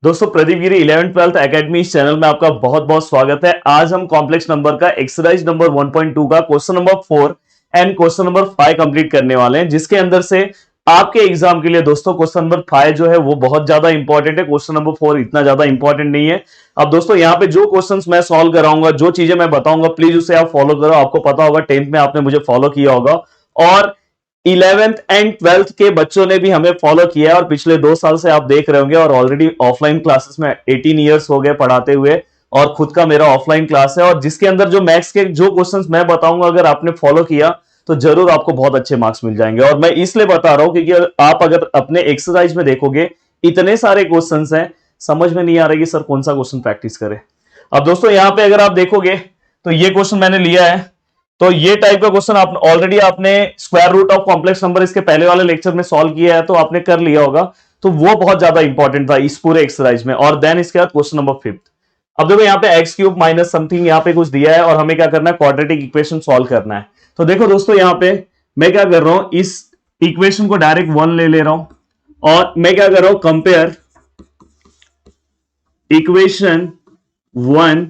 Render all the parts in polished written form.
दोस्तों प्रदीप गिरी 11th-12th academy इस channel में आपका बहुत बहुत स्वागत है। आज हम कॉम्प्लेक्स नंबर का एक्सरसाइज नंबर 1.2 का question number 4 and question number 5 complete करने वाले हैं, जिसके अंदर से आपके एग्जाम के लिए दोस्तों क्वेश्चन नंबर 5 जो है वो बहुत ज्यादा इंपॉर्टेंट है। क्वेश्चन नंबर 4 इतना ज्यादा इंपॉर्टेंट नहीं है। अब दोस्तों यहाँ पे जो क्वेश्चंस मैं सॉल्व कराऊंगा, जो चीजें मैं बताऊंगा, प्लीज उसे आप फॉलो करो। आपको पता होगा 10th में आपने मुझे फॉलो किया होगा और 11th एंड 12th के बच्चों ने भी हमें फॉलो किया है और पिछले 2 साल से आप देख रहे होंगे। और ऑलरेडी ऑफलाइन क्लासेस में 18 इयर्स हो गए पढ़ाते हुए और खुद का मेरा ऑफलाइन क्लास है, और जिसके अंदर जो मैथ्स के जो क्वेश्चंस मैं बताऊंगा अगर आपने फॉलो किया तो जरूर आपको बहुत अच्छे मार्क्स मिल जाएंगे। और मैं इसलिए बता रहा हूं क्योंकि आप अगर अपने एक्सरसाइज में देखोगे इतने सारे क्वेश्चंस हैं, समझ में नहीं आ रहा कि सर कौन सा क्वेश्चन प्रैक्टिस करें। अब दोस्तों यहां पे अगर आप देखोगे तो ये क्वेश्चन मैंने लिया है, तो ये टाइप का क्वेश्चन आप ऑलरेडी आपने square root of complex number इसके पहले वाले लेक्चर में सॉल्व किया है, तो आपने कर लिया होगा। तो वो बहुत ज्यादा इंपॉर्टेंट था इस पूरे एक्सरसाइज में। और देन इसके बाद क्वेश्चन नंबर 5। अब देखो यहाँ पे एक्स क्यूब माइनस समथिंग यहाँ पे कुछ दिया है और हमें क्या करना है, क्वाड्रेटिक इक्वेशन सॉल्व करना है। तो देखो दोस्तों यहाँ पे मैं क्या कर रहा हूं, इस इक्वेशन को डायरेक्ट 1 ले रहा हूं और मैं क्या कर रहा हूं, कंपेयर इक्वेशन 1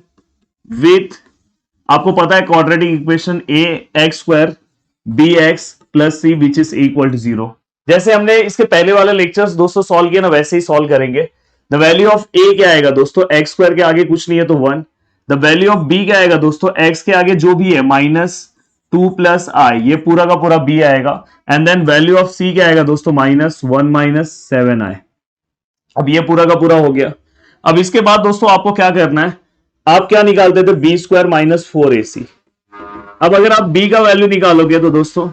विथ, आपको पता है quadratic equation A X square B X plus C which is equal to 0। जैसे हमने इसके पहले वाले लेक्चर्स दोस्तों सॉल्व किए ना, वैसे ही सॉल्व करेंगे। द वैल्यू ऑफ ए क्या आएगा दोस्तों, एक्स स्क्वायर के आगे कुछ नहीं है तो 1। द वैल्यू ऑफ बी क्या आएगा दोस्तों, एक्स के आगे जो भी है -2 प्लस आई, ये पूरा का पूरा बी आएगा। एंड देन वैल्यू ऑफ सी क्या आएगा दोस्तों, -1 7 आई। अब ये पूरा का पूरा हो गया। अब इसके बाद दोस्तों आपको क्या करना है, आप क्या निकालते थे, बी स्क्वायर -4ac। अब अगर आप b का वैल्यू निकालोगे तो दोस्तों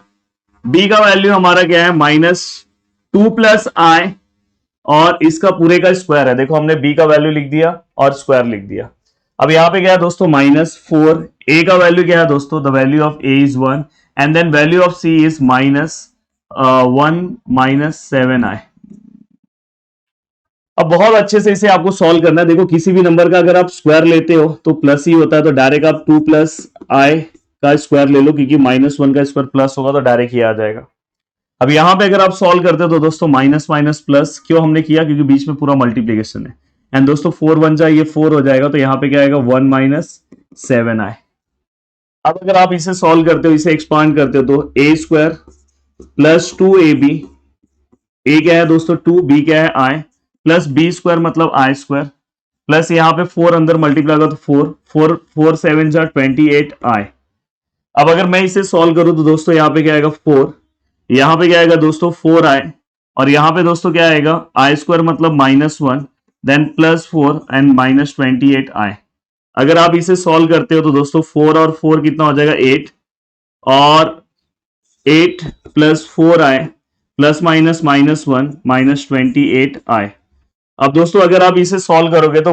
b का वैल्यू हमारा क्या है, -2 प्लस आई और इसका पूरे का स्क्वायर है। देखो हमने b का वैल्यू लिख दिया और स्क्वायर लिख दिया। अब यहां पे क्या है दोस्तों, -4। a का वैल्यू क्या है दोस्तों, the value of a is 1 and then value of c is -1 7 I. अब बहुत अच्छे से इसे आपको सॉल्व करना है। देखो किसी भी नंबर का अगर आप स्क्वायर लेते हो तो प्लस ही होता है, तो डायरेक्ट आप 2 प्लस आई का स्क्वायर ले लो, क्योंकि -1 का स्क्वायर प्लस होगा तो डायरेक्ट ही आ जाएगा। अब यहां पे अगर आप सॉल्व करते हो तो दोस्तों माइनस माइनस प्लस क्यों हमने किया, क्योंकि बीच में पूरा मल्टीप्लीकेशन है। एंड दोस्तों 4 1 जाए, ये 4 हो जाएगा, तो यहाँ पे क्या आएगा, 1 7 आई। अब अगर आप इसे सॉल्व करते हो, इसे एक्सपांड करते हो तो ए स्क्वायर प्लस 2ab, ए क्या है दोस्तों 2, बी क्या है आई, प्लस बी स्क्वायर मतलब आई स्क्वायर, प्लस यहाँ पे 4 अंदर मल्टीप्लाई होगा तो 4 7 जा 28 आई। अब अगर मैं इसे सॉल्व करूं तो दोस्तों यहाँ पे क्या आएगा 4, यहाँ पे क्या आएगा दोस्तों 4 आई, और यहाँ पे दोस्तों क्या आएगा, आई स्क्वायर मतलब -1 देन +4 एंड -28 आई। अगर आप इसे सॉल्व करते हो तो दोस्तों 4 और 4 कितना हो जाएगा 8, और 8 प्लस 4 आई प्लस माइनस -1 -28 आई। अब दोस्तों अगर आप इसे सॉल्व करोगे तो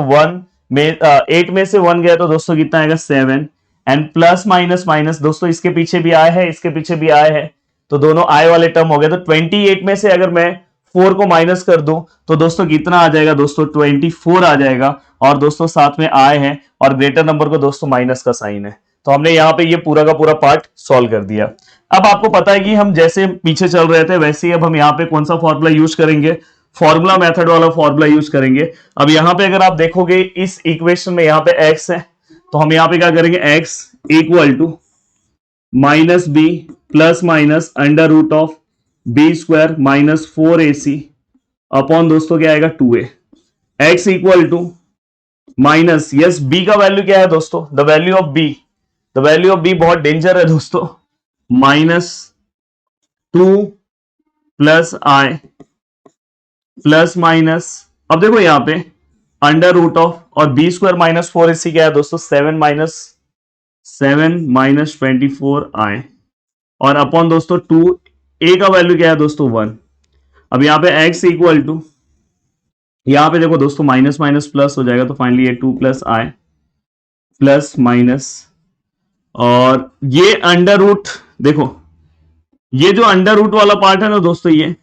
8 में से 1 गया तो दोस्तों कितना आएगा 7, एंड प्लस माइनस माइनस दोस्तों इसके पीछे भी आए है, इसके पीछे भी आए है, तो दोनों आए वाले टर्म हो गए। तो 28 में से अगर मैं 4 को माइनस कर दूं तो दोस्तों कितना आ जाएगा दोस्तों 24 आ जाएगा, और दोस्तों साथ में आए हैं और ग्रेटर नंबर को दोस्तों माइनस का साइन है। तो हमने यहाँ पे ये पूरा का पूरा पार्ट सॉल्व कर दिया। अब आपको पता है कि हम जैसे पीछे चल रहे थे वैसे ही अब हम यहाँ पे कौन सा फॉर्मूला यूज करेंगे, फॉर्मूला मेथड वाला फॉर्मूला यूज करेंगे। अब यहाँ पे अगर आप देखोगे इस इक्वेशन में यहाँ पे x है, तो हम यहाँ पे क्या करेंगे, x equal to -b plus minus under root of B square -4ac upon दोस्तों क्या आएगा 2a। x equal to minus, yes b का वैल्यू क्या है दोस्तों, the value of b, the value of b बहुत डेंजर है दोस्तों, -2 प्लस आई प्लस माइनस, अब देखो यहां पे अंडर रूट ऑफ, और बी स्क्वायर -4ac क्या है दोस्तों 7 -24 आई, और अपॉन दोस्तों 2, a का वैल्यू क्या है दोस्तों 1। अब यहां पे x इक्वल टू, यहां पे देखो दोस्तों माइनस माइनस प्लस हो जाएगा, तो फाइनली ये 2 प्लस आई प्लस माइनस, और ये अंडर रूट, देखो ये जो अंडर रूट वाला पार्ट है ना दोस्तों, ये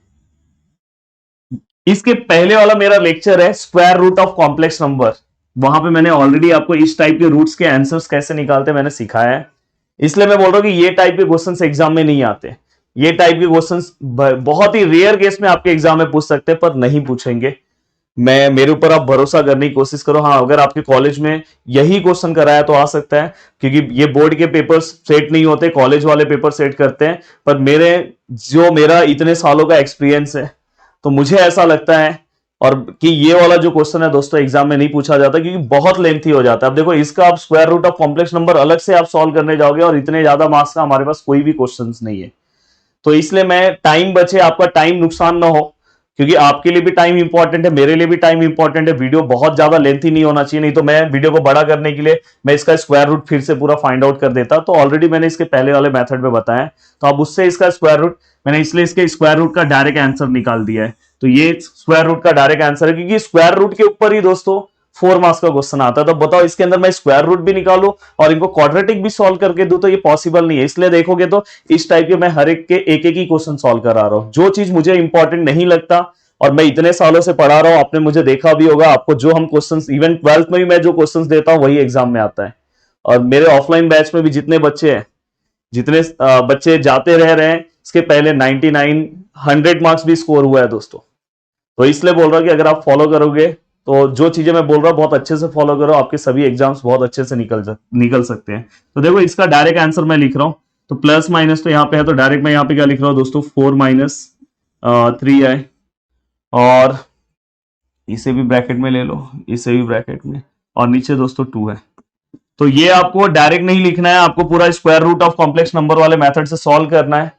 इसके पहले वाला मेरा लेक्चर है square root of complex number, वहां पे मैंने ऑलरेडी आपको इस टाइप के रूट्स के आंसर्स कैसे निकालते मैंने सिखाया है। इसलिए मैं बोल रहा हूं कि ये टाइप के क्वेश्चंस एग्जाम में नहीं आते। ये टाइप के क्वेश्चंस बहुत ही रेयर केस में आपके एग्जाम में पूछ सकते हैं, पर नहीं पूछेंगे। मैं मेरे ऊपर आप भरोसा करने की कोशिश करो। हाँ, अगर आपके कॉलेज में यही क्वेश्चन कराया तो आ सकता है, क्योंकि ये बोर्ड के पेपर्स सेट नहीं होते, कॉलेज वाले पेपर सेट करते हैं। पर मेरा इतने सालों का एक्सपीरियंस है, तो मुझे ऐसा लगता है और कि ये वाला जो क्वेश्चन है दोस्तों एग्जाम में नहीं पूछा जाता, क्योंकि बहुत लेंथी हो जाता है। अब देखो, इसका आप square root of complex number अलग से आप सॉल्व करने जाओगे, और इतने ज्यादा मार्क्स का हमारे पास कोई भी क्वेश्चन नहीं है। तो इसलिए मैं टाइम बचे, आपका टाइम नुकसान ना हो, क्योंकि आपके लिए भी टाइम इंपॉर्टेंट है, मेरे लिए भी टाइम इंपॉर्टेंट है। वीडियो बहुत ज्यादा लेंथी नहीं होना चाहिए, नहीं तो मैं वीडियो को बड़ा करने के लिए मैं इसका स्क्वायर रूट फिर से पूरा फाइंड आउट कर देता। तो ऑलरेडी मैंने इसके पहले वाले मेथड में बताया, तो अब उससे इसका स्क्वायर रूट मैंने इसलिए इसके स्क्वायर रूट का डायरेक्ट आंसर निकाल दिया है। तो ये स्क्वायर रूट का डायरेक्ट आंसर है, क्योंकि स्क्वायर रूट के ऊपर ही दोस्तों 4 मार्क्स का क्वेश्चन आता है। तो बताओ, इसके अंदर मैं स्क्वायर रूट भी निकालू और इनको क्वाड्रेटिक भी सॉल्व करके दूं, तो ये पॉसिबल नहीं है। इसलिए देखोगे तो इस टाइप के मैं हर एक के एक ही क्वेश्चन सॉल्व करा रहा हूं। जो चीज मुझे इंपॉर्टेंट नहीं लगता और मैं इतने सालों से पढ़ा रहा हूं, आपने मुझे देखा भी होगा, आपको जो हम क्वेश्चंस इवन 12th में भी मैं जो क्वेश्चंस देता हूं वही एग्जाम में आता है। और मेरे ऑफलाइन बैच में भी जितने बच्चे हैं, जितने बच्चे जाते रह रहे हैं, इसके पहले 99 100 मार्क्स भी स्कोर हुआ है दोस्तों। तो इसलिए बोल रहा हूं कि अगर आप फॉलो करोगे, तो जो चीजें मैं बोल रहा हूं बहुत अच्छे से फॉलो करो, आपके सभी एग्जाम्स बहुत अच्छे से निकल सकते हैं। तो देखो, इसका डायरेक्ट आंसर मैं लिख रहा हूं, तो प्लस माइनस तो यहाँ पे है, तो डायरेक्ट मैं यहाँ पे क्या लिख रहा हूँ दोस्तों, 4 माइनस 3i, और इसे भी ब्रैकेट में ले लो, इसे भी ब्रैकेट में, और नीचे दोस्तों 2 है। तो ये आपको डायरेक्ट नहीं लिखना है, आपको पूरा square root of complex number वाले मेथड से सॉल्व करना है।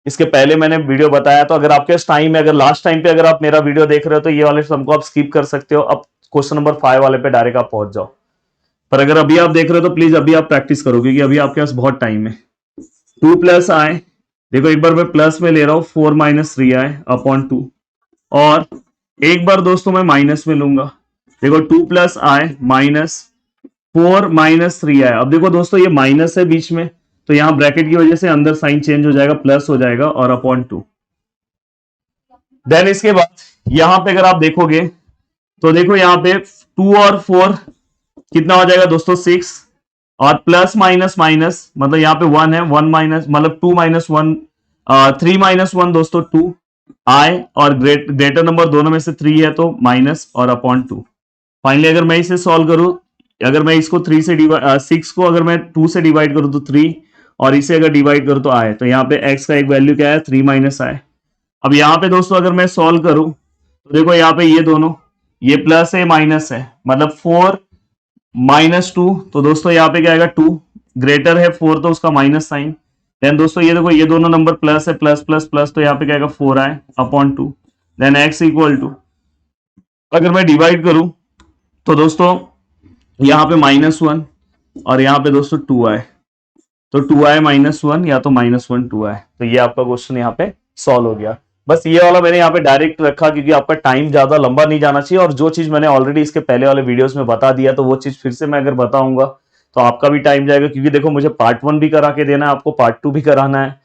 इसके पहले मैंने वीडियो बताया, तो अगर आपके पास टाइम है, अगर लास्ट टाइम पे अगर आप मेरा वीडियो देख रहे हो, तो ये वाले सम को आप स्किप कर सकते हो। अब क्वेश्चन नंबर 5 वाले पे डायरेक्ट आप पहुंच जाओ। पर अगर अभी आप देख रहे हो तो प्लीज अभी आप प्रैक्टिस करो, क्योंकि अभी आपके पास बहुत टाइम है। 2 प्लस आई, देखो एक बार मैं प्लस में ले रहा हूं, 4 माइनस 3i अपॉन 2, और एक बार दोस्तों मैं माइनस में लूंगा। देखो 2 प्लस आई माइनस 4 माइनस 3i। अब देखो दोस्तों, ये माइनस है बीच में, तो यहां ब्रैकेट की वजह से अंदर साइन चेंज हो जाएगा, प्लस हो जाएगा, और अपॉन 2। देन इसके बाद यहां पे अगर आप देखोगे, तो देखो यहां पे 2 और 4 कितना हो जाएगा दोस्तों, 6, और प्लस माइनस माइनस मतलब यहाँ पे 1 है, 1 माइनस मतलब 2 माइनस 1, 3 माइनस 1 दोस्तों 2 आई, और ग्रेटर नंबर दोनों में से 3 है, तो माइनस और अपॉन 2। फाइनली अगर मैं इसे सॉल्व करूं, अगर मैं इसको 3 से डिवाइड 6 को अगर मैं 2 से डिवाइड करूं तो 3, और इसे अगर डिवाइड करूं तो आए, तो यहाँ पे x का एक वैल्यू क्या है, 3 माइनस आए। अब यहाँ पे दोस्तों अगर मैं सॉल्व करूं, तो देखो यहाँ पे ये दोनों, ये प्लस है माइनस है, मतलब 4 माइनस 2, तो दोस्तों यहाँ पे क्या आएगा, 2 ग्रेटर है 4, तो उसका माइनस साइन। देन दोस्तों ये देखो, ये दोनों नंबर प्लस है, प्लस प्लस प्लस, तो यहाँ पे क्या आएगा, 4 आए upon 2। Then x equal to, अगर मैं डिवाइड करूं तो दोस्तों यहाँ पे -1, और यहाँ पे दोस्तों 2 आए, तो 2i -1 या तो -1 2 आए। तो ये आपका क्वेश्चन यहाँ पे सॉल्व हो गया। बस ये वाला मैंने यहाँ पे डायरेक्ट रखा, क्योंकि आपका टाइम ज्यादा लंबा नहीं जाना चाहिए, और जो चीज मैंने ऑलरेडी इसके पहले वाले वीडियोस में बता दिया, तो वो चीज फिर से मैं अगर बताऊंगा तो आपका भी टाइम जाएगा, क्योंकि देखो मुझे पार्ट 1 भी करा के देना है, आपको पार्ट 2 भी कराना है,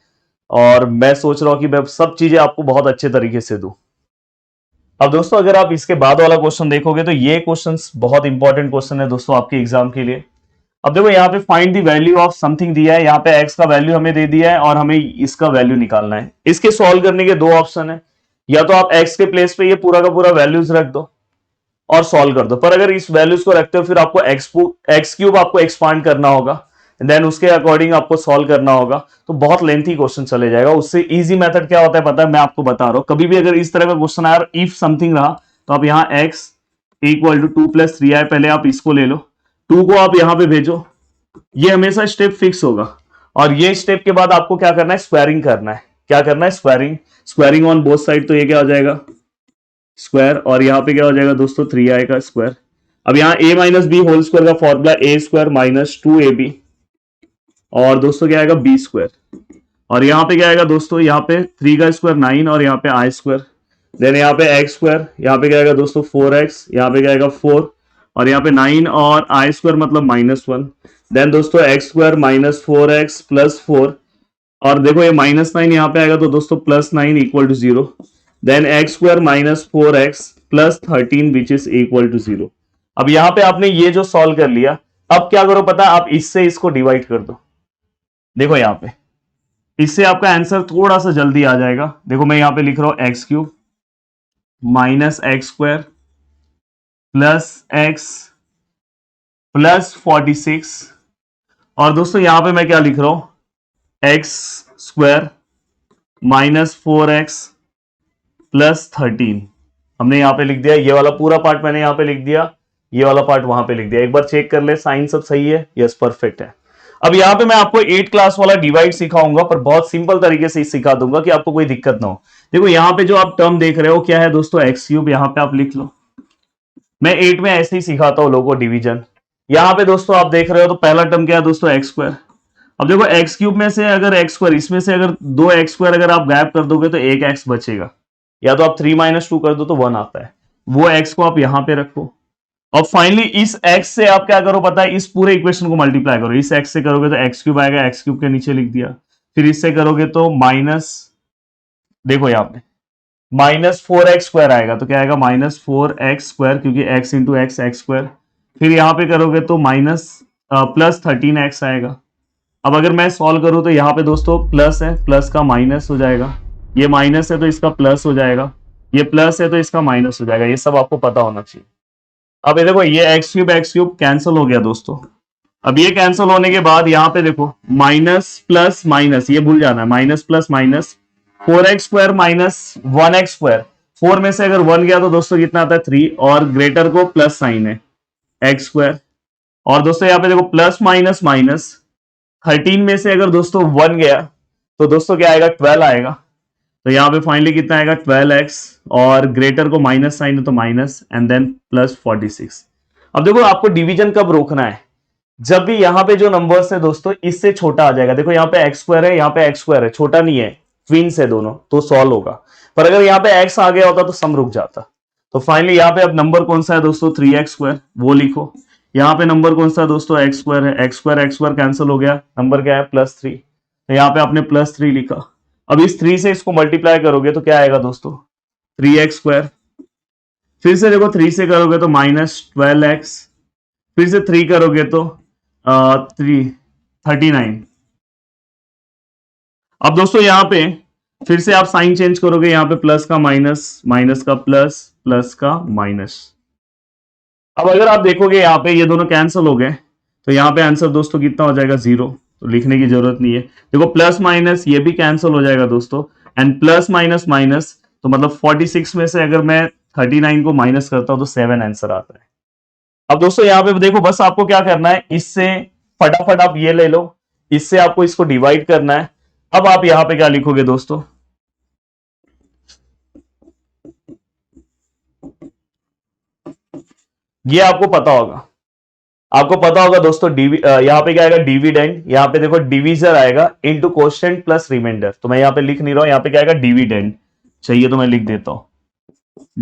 और मैं सोच रहा हूँ कि मैं सब चीजें आपको बहुत अच्छे तरीके से दूं। अब दोस्तों अगर आप इसके बाद वाला क्वेश्चन देखोगे, तो ये क्वेश्चन बहुत इंपॉर्टेंट क्वेश्चन है दोस्तों आपके एग्जाम के लिए। अब देखो यहाँ पे find the value of something दिया है, यहाँ पे x का वैल्यू हमें दे दिया है, और हमें इसका वैल्यू निकालना है। इसके सॉल्व करने के दो ऑप्शन है, या तो आप x के प्लेस पे ये पूरा का पूरा वैल्यूज रख दो और सॉल्व कर दो। पर अगर इस वैल्यूज को रखते हो, फिर आपको एक्स क्यूब आपको एक्सपांड करना होगा, देन उसके अकॉर्डिंग आपको सॉल्व करना होगा, तो बहुत लेंथी क्वेश्चन चले जाएगा। उससे इजी मेथड क्या होता है पता है, मैं आपको बता रहा हूं। कभी भी अगर इस तरह का क्वेश्चन आया, इफ समथिंग रहा, तो आप यहाँ x equal to 2 plus 3i, पहले आप इसको ले लो, 2 को आप यहाँ पे भेजो, ये हमेशा स्टेप फिक्स होगा। और ये स्टेप के बाद आपको क्या करना है, स्क्वायरिंग करना है। क्या करना है, squaring, squaring on both side. तो ये क्या हो जाएगा, स्क्वायर, और यहाँ पे क्या हो जाएगा दोस्तों, 3i का स्क्वायर। अब यहाँ a minus B whole square का formula a square minus 2ab, और दोस्तों क्या आएगा, बी स्क्वायर। और यहाँ पे क्या आएगा दोस्तों, यहाँ पे 3 का स्क्वायर 9, और यहाँ पे i स्क्वायर। देन यहाँ पे x स्क्वायर, यहाँ पे क्या आएगा दोस्तों 4x, यहाँ पे क्या आएगा 4, और यहाँ पे 9 और i स्क्वायर मतलब -1। देन दोस्तों x square minus 4x plus 4, और देखो ये -9 यहाँ पे आएगा, तो दोस्तों +9 equal to 0। Then x square minus 4x plus 13 which is equal to 0। अब यहाँ पे आपने ये जो सॉल्व कर लिया, अब क्या करो पता है, आप इससे इसको डिवाइड कर दो। देखो यहाँ पे इससे आपका आंसर थोड़ा सा जल्दी आ जाएगा। देखो मैं यहाँ पे लिख रहा हूं x cube minus x square plus x plus 46। और दोस्तों यहां पे मैं क्या लिख रहा हूं, x square minus 4x plus 13। हमने यहां पे लिख दिया, ये वाला पूरा पार्ट मैंने यहां पे लिख दिया, ये वाला पार्ट वहां पे लिख दिया। एक बार चेक कर ले साइन सब सही है, यस परफेक्ट है। अब यहां पे मैं आपको 8 क्लास वाला डिवाइड सिखाऊंगा, पर बहुत सिंपल तरीके से सिखा दूंगा कि आपको कोई दिक्कत ना हो। देखो यहां पे जो आप टर्म देख रहे हो क्या है दोस्तों, एक्स क्यूब, यहां पे आप लिख लो। मैं 8 में ऐसे ही सिखाता हूं लोगों को डिवीजन। यहां पे दोस्तों आप देख रहे हो तो पहला टर्म क्या है दोस्तों, एक्स स्क्वायर। अब देखो एक्स क्यूब में से अगर एक्स स्क्वायर, इसमें से अगर 2x² अगर आप गायब कर दोगे तो एक एक्स बचेगा, या तो आप 3 - 2 कर दो तो 1 आता है, वो x को आप यहां पे रखो। और फाइनली इस x से आप क्या करो पता है, इस पूरे इक्वेशन को मल्टीप्लाई करो। इस x से करोगे तो एक्स क्यूब आएगा, एक्स क्यूब के नीचे लिख दिया। फिर इससे करोगे तो माइनस, देखो यहां पे -4x² आएगा, तो क्या आएगा -4x², क्योंकि x into x x square. फिर यहां पे करोगे तो प्लस 13x आएगा। अब अगर मैं सॉल्व करूं तो यहाँ पे दोस्तों प्लस है, प्लस का माइनस हो जाएगा, ये माइनस है तो इसका प्लस हो जाएगा, ये प्लस है तो इसका माइनस हो जाएगा। ये सब आपको पता होना चाहिए। अब ये देखो ये एक्स क्यूब कैंसिल हो गया दोस्तों। अब ये कैंसिल होने के बाद यहाँ पे देखो माइनस प्लस माइनस, ये भूल जाना है, minus plus minus 4x² minus 1x²। 4 में से अगर 1 गया तो दोस्तों कितना आता है 3, और ग्रेटर को प्लस साइन है x²। और दोस्तों यहाँ पे देखो प्लस माइनस माइनस 13 में से अगर दोस्तों 1 गया तो दोस्तों क्या आएगा, 12 आएगा। तो यहाँ पे फाइनली कितना आएगा 12x, और ग्रेटर को माइनस साइन है तो माइनस, एंड देन प्लस 46। अब देखो आपको डिवीजन कब रोकना है, जब भी यहाँ पे जो नंबर्स है दोस्तों इससे छोटा आ जाएगा। देखो यहाँ पे x² है, यहाँ पे x² है, छोटा नहीं है, ट्विन्स है दोनों, तो सॉल्व होगा। पर अगर यहाँ पे x आ गया होता तो सम रुक जाता। तो फाइनली यहाँ पे अब नंबर कौन सा है दोस्तों, 3x², वो लिखो। यहाँ पे नंबर कौन सा दोस्तों, x² है, x² कैंसिल हो गया, नंबर क्या है +3, तो यहाँ पे आपने +3 लिखा। अब इस 3 से इसको मल्टीप्लाई करोगे तो क्या आएगा दोस्तों, 3x²। फिर से देखो 3 से करोगे तो -12x, फिर से 3 करोगे तो 39। अब दोस्तों यहाँ पे फिर से आप साइन चेंज करोगे, यहाँ पे प्लस का माइनस, माइनस का प्लस, प्लस का माइनस। अब अगर आप देखोगे यहाँ पे ये दोनों कैंसिल हो गए, तो यहाँ पे आंसर दोस्तों कितना हो जाएगा, 0। तो लिखने की जरूरत नहीं है। देखो प्लस माइनस ये भी कैंसिल हो जाएगा दोस्तों, एंड प्लस माइनस माइनस, तो मतलब 46 में से अगर मैं 39 को माइनस करता हूं तो 7 आंसर आता है। अब दोस्तों यहाँ पे देखो बस आपको क्या करना है, इससे फटाफट आप ये ले लो, इससे आपको इसको डिवाइड करना है। अब आप यहाँ पे क्या लिखोगे दोस्तों, ये आपको पता होगा, आपको पता होगा दोस्तों यहाँ पे क्या आएगा, डिविडेंड। यहाँ पे देखो डिवीजर आएगा इनटू कोशेंट प्लस रिमाइंडर। तो मैं यहाँ पे लिख नहीं रहा हूं, यहाँ पे क्या आएगा, डिविडेंड। चाहिए तो मैं लिख देता हूं,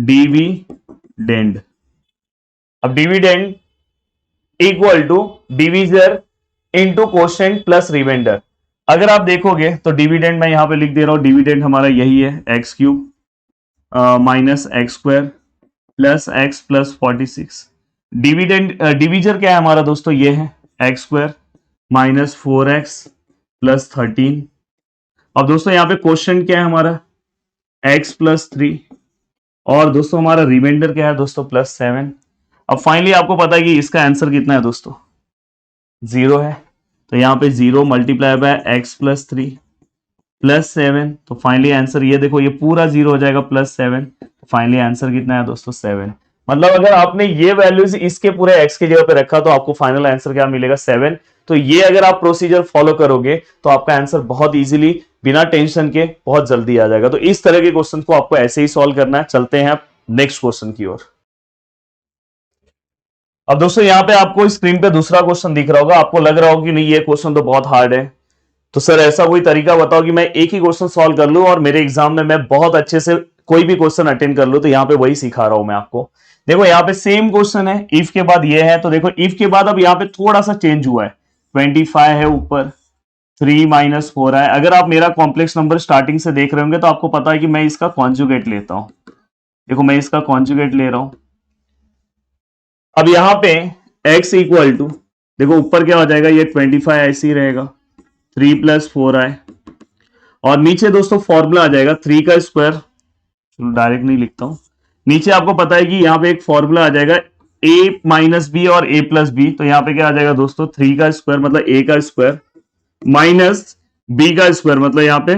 डिविडेंड। अब dividend equal to divisor into quotient plus remainder. अगर आप देखोगे तो डिविडेंड मैं यहाँ पे लिख दे रहा हूं, डिविडेंड हमारा यही है, x³ minus x² plus x plus 46। Dividend divisor क्या है हमारा दोस्तों, ये है x² माइनस 4x प्लस 13। अब दोस्तों यहाँ पे क्वेश्चन क्या है हमारा, x प्लस 3, और दोस्तों हमारा रिमाइंडर क्या है दोस्तों, +7। अब फाइनली आपको पता है कि इसका आंसर कितना है दोस्तों, 0 है। तो यहाँ पे 0 multiply by x plus 3 plus 7, तो फाइनली आंसर ये देखो ये पूरा 0 हो जाएगा, +7। तो फाइनली आंसर कितना है दोस्तों, 7। मतलब अगर आपने ये वैल्यूज इसके पूरे x की जगह पे रखा तो आपको फाइनल आंसर क्या मिलेगा, 7। तो ये अगर आप प्रोसीजर फॉलो करोगे तो आपका आंसर बहुत इजीली बिना टेंशन के बहुत जल्दी आ जाएगा। तो इस तरह के क्वेश्चन को आपको ऐसे ही सॉल्व करना है। चलते हैं नेक्स्ट क्वेश्चन की ओर। अब दोस्तों यहाँ पे आपको स्क्रीन पे दूसरा क्वेश्चन दिख रहा होगा, आपको लग रहा होगा कि नहीं ये क्वेश्चन तो बहुत हार्ड है, तो सर ऐसा कोई तरीका बताओ कि मैं एक ही क्वेश्चन सॉल्व कर लूं और मेरे एग्जाम में मैं बहुत अच्छे से कोई भी क्वेश्चन अटेंड कर लूं। तो यहाँ पे वही सिखा रहा हूं मैं आपको। देखो यहाँ पे सेम क्वेश्चन है, इफ के बाद ये है, तो देखो इफ के बाद अब यहाँ पे थोड़ा सा चेंज हुआ है, 25 है ऊपर, 3 - 4 है। अगर आप मेरा कॉम्प्लेक्स नंबर स्टार्टिंग से देख रहे होंगे तो आपको पता है कि मैं इसका कॉन्जुगेट लेता हूं। देखो मैं इसका कॉन्जुगेट ले रहा हूं। अब यहां पे x इक्वल टू, देखो ऊपर क्या हो जाएगा, ये 25 ऐसे ही रहेगा, 3 + 4i, और नीचे दोस्तों फॉर्मूला आ जाएगा 3 का स्क्वायर। डायरेक्ट नहीं लिखता हूं, नीचे आपको पता है कि यहां पे एक फॉर्मूला आ जाएगा ए माइनस बी और ए प्लस बी, तो यहां पे क्या आ जाएगा दोस्तों 3 का स्क्वायर मतलब ए का स्क्वायर माइनस बी का स्क्वायर मतलब यहां पे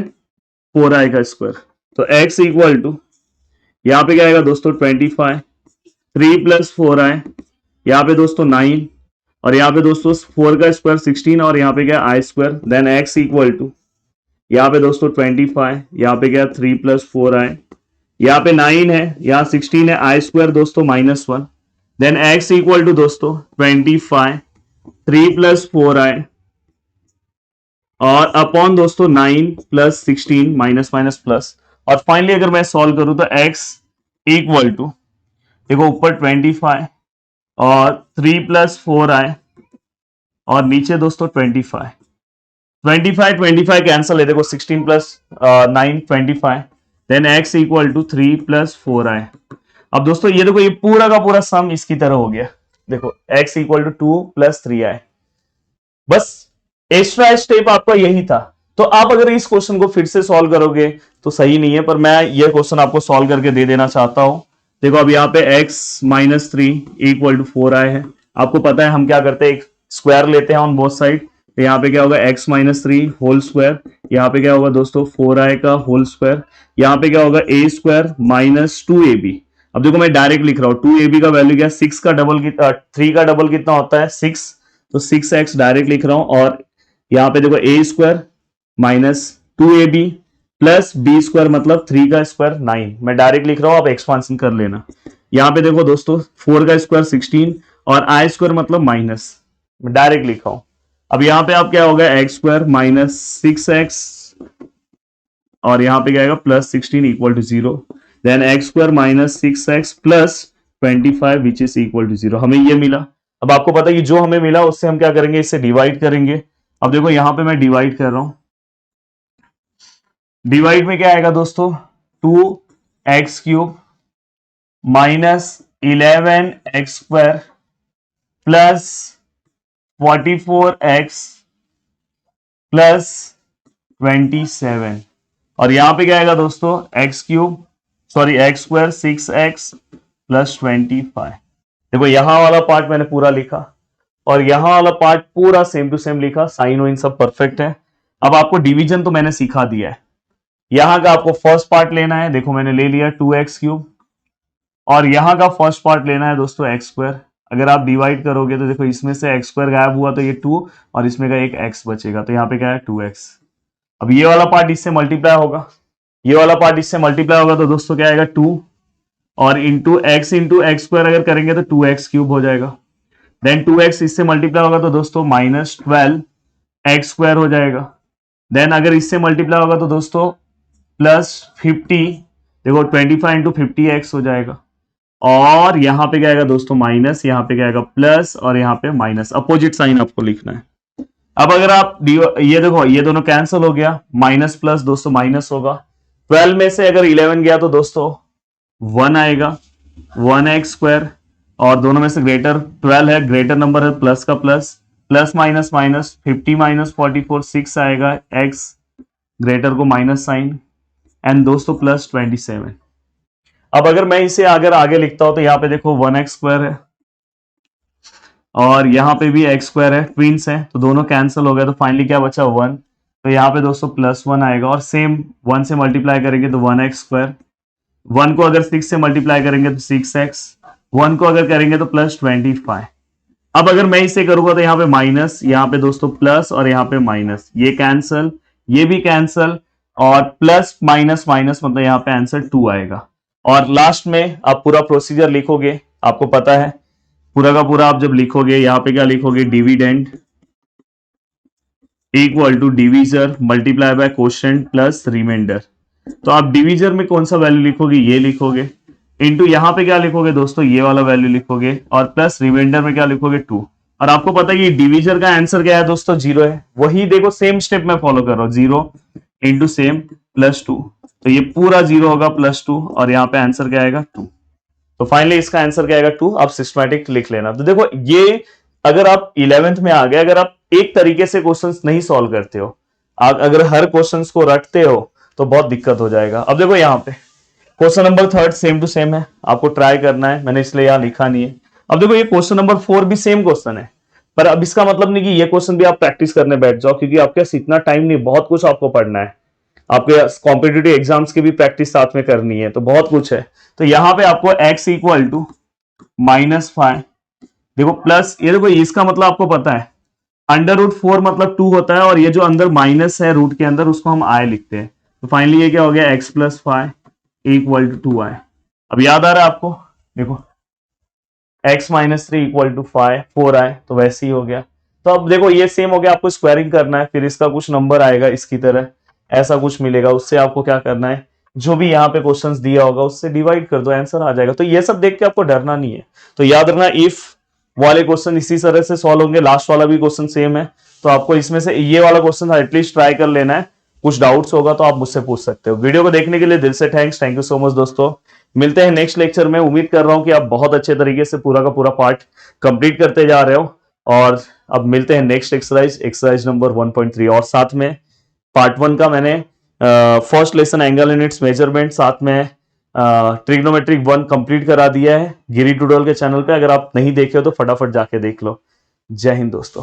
4i का स्क्वायर। तो x इक्वल टू यहां पे क्या आएगा दोस्तों 25, 3 प्लस 4i, यहाँ पे दोस्तों 9 और यहाँ पे दोस्तों 4 का स्क्वायर 16 और यहाँ पे क्या आई square, then x equal to यहाँ पे दोस्तों 25, यहाँ पे क्या 3 प्लस 4i, यहाँ पे 9 है, यहाँ 16 है, आई स्क्वायर दोस्तों -1, देन x इक्वल टू दोस्तों 25, 3 प्लस 4i और अपॉन दोस्तों 9 प्लस 16 माइनस माइनस प्लस, और फाइनली अगर मैं सॉल्व करूं तो x इक्वल टू देखो ऊपर 25 और 3 प्लस 4i और नीचे दोस्तों 25 कैंसल है, देखो 16 plus 9 25, then x equal to 3 plus 4i। अब दोस्तों ये देखो ये पूरा का पूरा सम इसकी तरह हो गया, देखो x equal to 2 plus 3i। बस एक्स्ट्रा स्टेप आपका यही था। तो आप अगर इस क्वेश्चन को फिर से सॉल्व करोगे तो सही नहीं है, पर मैं ये क्वेश्चन आपको सॉल्व करके दे देना चाहता हूं। देखो अब यहाँ पे x minus 3 equal to 4i है। आपको पता है हम क्या करते हैं, एक स्क्वायर लेते हैं ऑन बोथ साइड, तो यहाँ पे क्या होगा x माइनस 3 होल स्क्वायर, यहाँ पे क्या होगा दोस्तों 4i का होल स्क्वायर, यहाँ पे क्या होगा a स्क्वायर माइनस 2ab। अब देखो मैं डायरेक्ट लिख रहा हूं 2ab का वैल्यू क्या, 6 का डबल 3 का डबल कितना होता है 6, तो 6x डायरेक्ट लिख रहा हूं, और यहाँ पे देखो a square minus 2ab plus B square मतलब 3 का स्क्वायर 9, मैं डायरेक्ट लिख रहा हूं, आप एक्सपांशन कर लेना। यहाँ पे देखो दोस्तों 4 का स्क्वायर 16 और आई स्क्वायर मतलब माइनस, मैं डायरेक्ट लिखा हूं। अब यहाँ पे आप क्या होगा एक्स स्क्वायर माइनस 6x और यहाँ पे क्या आएगा plus 16 equal to 0, then X square minus 6x plus 25 which is equal to 0। हमें ये मिला। अब आपको पता है कि जो हमें मिला उससे हम क्या करेंगे, इससे डिवाइड करेंगे। अब देखो यहां पे मैं डिवाइड कर रहा हूं, डिवाइड में क्या आएगा दोस्तों 2x cube minus 11x square plus 44x plus 27, और यहां पे क्या आएगा दोस्तों x cube sorry x square 6x plus 25। देखो यहां वाला पार्ट मैंने पूरा लिखा और यहां वाला पार्ट पूरा सेम टू सेम लिखा, साइन वाइन सब परफेक्ट है। अब आपको डिवीजन तो मैंने सिखा दिया है, यहां का आपको फर्स्ट पार्ट लेना है, देखो मैंने ले लिया 2x क्यूब, और यहां का फर्स्ट पार्ट लेना है दोस्तों x स्क्वायर। अगर आप डिवाइड करोगे तो देखो इसमें से x स्क्वायर गायब हुआ तो ये 2 और इसमें का एक x बचेगा, तो यहाँ पे क्या है 2x। अब ये वाला पार्ट इससे मल्टीप्लाई होगा, ये वाला पार्ट इससे मल्टीप्लाई होगा, तो दोस्तों क्या आएगा 2 और इंटू x स्क्वायर अगर करेंगे तो 2x क्यूब हो जाएगा, देन 2x इससे मल्टीप्लाई होगा तो दोस्तों माइनस 12 x स्क्वायर हो जाएगा, देन अगर इससे मल्टीप्लाई होगा तो दोस्तों प्लस 50, देखो 25 इंटू 50x हो जाएगा, और यहां पे क्या आएगा दोस्तों माइनस, यहां पे क्या आएगा प्लस और यहां पे माइनस, अपोजिट साइन आपको लिखना है। अब अगर आप ये देखो ये दोनों कैंसिल हो गया, माइनस प्लस दोस्तों माइनस होगा, 12 में से अगर 11 गया तो दोस्तों 1 आएगा 1x स्क्वायर, और दोनों में से ग्रेटर 12 है, ग्रेटर नंबर है प्लस का plus, plus minus minus 50 minus 44 6 आएगा, x ग्रेटर को माइनस साइन एंड दोस्तों प्लस 27। अब अगर मैं इसे अगर आगे लिखता हूं तो यहाँ पे देखो 1x स्क्वायर है और यहाँ पे भी x स्क्वायर है, ट्विंस है, तो दोनों कैंसिल हो गए, तो फाइनली क्या बचा 1, तो यहाँ पे दोस्तों प्लस 1 आएगा, और सेम 1 से मल्टीप्लाई करेंगे तो 1x स्क्वायर, 1 को अगर 6 से मल्टीप्लाई करेंगे तो 6x, 1 को अगर करेंगे तो प्लस 25। अब अगर मैं इसे करूंगा तो यहाँ पे माइनस, यहाँ पे दोस्तों प्लस और यहाँ पे माइनस, ये कैंसल, ये भी कैंसल, और प्लस माइनस माइनस मतलब यहाँ पे आंसर 2 आएगा। और लास्ट में आप पूरा प्रोसीजर लिखोगे, आपको पता है पूरा का पूरा आप जब लिखोगे यहाँ पे क्या लिखोगे, dividend equal to divisor multiply by quotient plus remainder. तो आप डिवीजर में कौन सा वैल्यू लिखोगे, ये लिखोगे, इंटू यहाँ पे क्या लिखोगे दोस्तों ये वाला वैल्यू लिखोगे, और प्लस रिमाइंडर में क्या लिखोगे 2। और आपको पता है कि डिवीजर का आंसर क्या है दोस्तों 0 है, वही देखो सेम स्टेप में फॉलो कर रहा हूं, 0 इंटू सेम प्लस 2, तो ये पूरा 0 होगा प्लस 2, और यहाँ पे आंसर क्या आएगा 2। तो फाइनली इसका आंसर क्या आएगा 2। आप सिस्टमैटिक लिख लेना। तो देखो ये अगर आप 11th में आ गए, अगर आप एक तरीके से क्वेश्चंस नहीं सॉल्व करते हो, आप अगर हर क्वेश्चंस को रटते हो तो बहुत दिक्कत हो जाएगा। अब देखो यहाँ पे question number 3 same to same है, आपको ट्राई करना है, मैंने इसलिए यहाँ लिखा नहीं है। अब देखो ये क्वेश्चन नंबर 4 भी सेम क्वेश्चन है, पर अब इसका मतलब नहीं कि ये क्वेश्चन भी आप प्रैक्टिस करने बैठ जाओ, क्योंकि आपके पास इतना टाइम नहीं, बहुत कुछ आपको पढ़ना है, आपके कॉम्पिटिटिव एग्जाम्स की भी प्रैक्टिस साथ में करनी है, तो बहुत कुछ है। तो यहां पे आपको x इक्वल टू -5, देखो प्लस, ये देखो इसका मतलब आपको पता है √4 मतलब 2 होता है, और ये जो अंदर माइनस है रूट के अंदर उसको हम i लिखते हैं। तो फाइनली ये क्या हो गया, x + 5 इक्वल टू 2i। अब याद आ रहा है आपको, देखो x - 3 इक्वल टू 4i, तो वैसे ही हो गया। तो अब देखो ये सेम हो गया, आपको स्क्वायरिंग करना है, फिर इसका कुछ नंबर आएगा इसकी तरह, ऐसा कुछ मिलेगा, उससे आपको क्या करना है, जो भी यहाँ पे क्वेश्चंस दिया होगा उससे डिवाइड कर दो, आंसर आ जाएगा। तो ये सब देख के आपको डरना नहीं है। तो याद रखना, इफ वाले क्वेश्चन इसी तरह से सॉल्व होंगे, लास्ट वाला भी क्वेश्चन सेम है, तो आपको इसमें से ये वाला क्वेश्चन एटलीस्ट ट्राई कर लेना है। कुछ डाउट्स होगा तो आप मुझसे पूछ सकते हो। वीडियो को देखने के लिए दिल से thanks, thank you so much दोस्तों। मिलते हैं नेक्स्ट लेक्चर में। उम्मीद कर रहा हूं कि आप बहुत अच्छे तरीके से पूरा का पूरा पार्ट कंप्लीट करते जा रहे हो। और अब मिलते हैं नेक्स्ट एक्सरसाइज नंबर 1.3, और साथ में पार्ट 1 का मैंने first lesson angle and it's measurement, साथ में ट्रिग्नोमेट्रिक 1 कंप्लीट करा दिया है गिरी ट्यूटोरियल के चैनल पे। अगर आप नहीं देखे हो तो फटाफट जाके देख लो। जय हिंद दोस्तों।